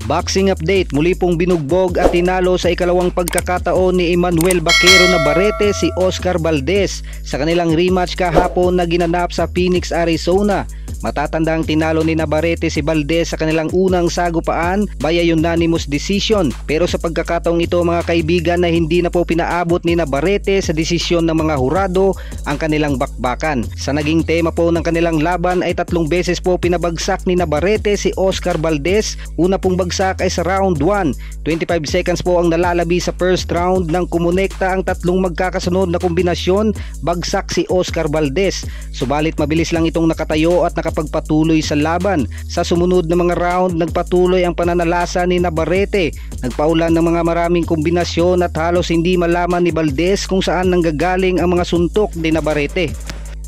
Boxing update, muli pong binugbog at tinalo sa ikalawang pagkakataon ni Emmanuel Baquero Navarrete si Oscar Valdez sa kanilang rematch kahapon na ginanap sa Phoenix, Arizona. Matatandang tinalo ni Navarrete si Valdez sa kanilang unang sagupaan via unanimous decision, pero sa pagkakataong ito mga kaibigan na hindi na po pinaabot ni Navarrete sa desisyon ng mga hurado ang kanilang bakbakan. Sa naging tema po ng kanilang laban ay 3 beses po pinabagsak ni Navarrete si Oscar Valdez. Una pong bagsak ay sa round 1, 25 seconds po ang nalalabi sa first round nang kumonekta ang 3 magkakasunod na kombinasyon, bagsak si Oscar Valdez. Subalit mabilis lang itong nakatayo at nakapagpatuloy sa laban. Sa sumunod na mga round, nagpatuloy ang pananalasa ni Navarrete. Nagpaulan ng mga maraming kombinasyon at halos hindi malaman ni Valdez kung saan nanggagaling ang mga suntok ni Navarrete.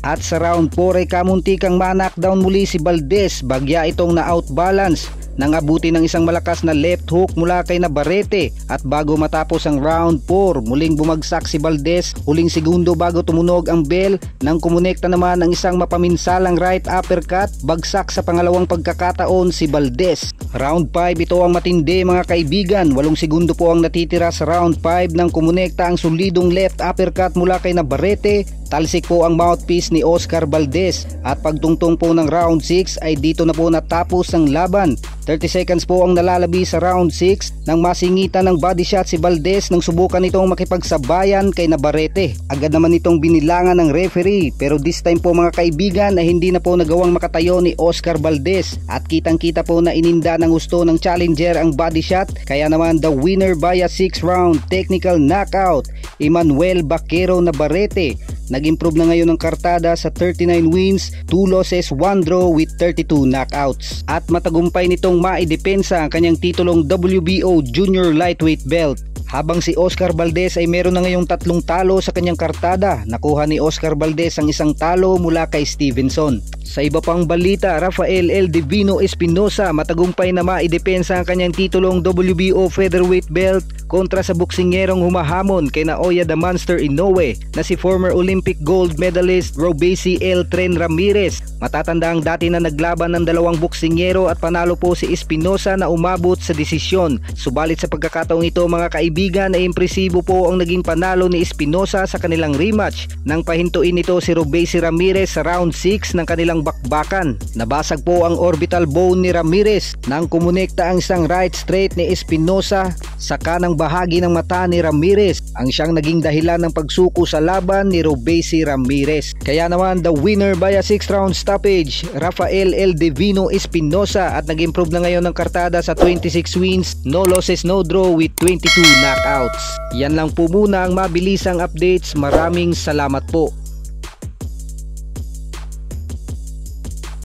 At sa round 4 ay kamuntikang ma-knockdown muli si Valdez, bagya itong na-outbalance nang abuti ng isang malakas na left hook mula kay Navarrete. At bago matapos ang round 4, muling bumagsak si Valdez, huling segundo bago tumunog ang bell nang kumonekta naman ang isang mapaminsalang right uppercut, bagsak sa pangalawang pagkakataon si Valdez. Round 5 ito ang matindi mga kaibigan, 8 segundo po ang natitira sa round 5 nang kumonekta ang solidong left uppercut mula kay Navarrete. Talsik po ang mouthpiece ni Oscar Valdez at pagtungtong po ng round 6 ay dito na po natapos ang laban. 30 seconds po ang nalalabi sa round 6 nang masingitan ng body shot si Valdez nang subukan itong makipagsabayan kay Navarrete. Agad naman itong binilangan ng referee, pero this time po mga kaibigan ay hindi na po nagawang makatayo ni Oscar Valdez at kitang kita po na ininda ng gusto ng challenger ang body shot, kaya naman the winner via 6 round technical knockout, Emmanuel Baquero Navarrete. Nag-improve na ngayon ang kartada sa 39 wins, 2 losses, 1 draw with 32 knockouts. At matagumpay nitong maidepensa ang kanyang titulong WBO Junior Lightweight Belt. Habang si Oscar Valdez ay meron na ngayong 3 talo sa kanyang kartada. Nakuha ni Oscar Valdez ang 1 talo mula kay Stevenson. Sa iba pang balita, Rafael El Divino Espinosa matagumpay na maidepensa ang kanyang titulong WBO Featherweight Belt kontra sa boksingerong humahamon kay Naoya the Monster Inoue na si former Olympic gold medalist Robeisy El Tren Ramirez. Matatandang dati na naglaban ng 2 boksingero at panalo po si Espinosa na umabot sa desisyon. Subalit sa pagkakataong ito mga kaibigan ay impresibo po ang naging panalo ni Espinosa sa kanilang rematch nang pahintuin nito si Robeisy Ramirez sa round 6 ng kanilang bakbakan. Nabasag po ang orbital bone ni Ramirez nang kumonekta ang isang right straight ni Espinosa sa kanang bahagi ng mata ni Ramirez, ang siyang naging dahilan ng pagsuko sa laban ni Robeisy Ramirez. Kaya naman the winner via 6 round stoppage, Rafael El Divino Espinosa, at nag-improve na ngayon ng kartada sa 26 wins, no losses, no draw with 22 knockouts. Yan lang po muna ang mabilisang updates. Maraming salamat po.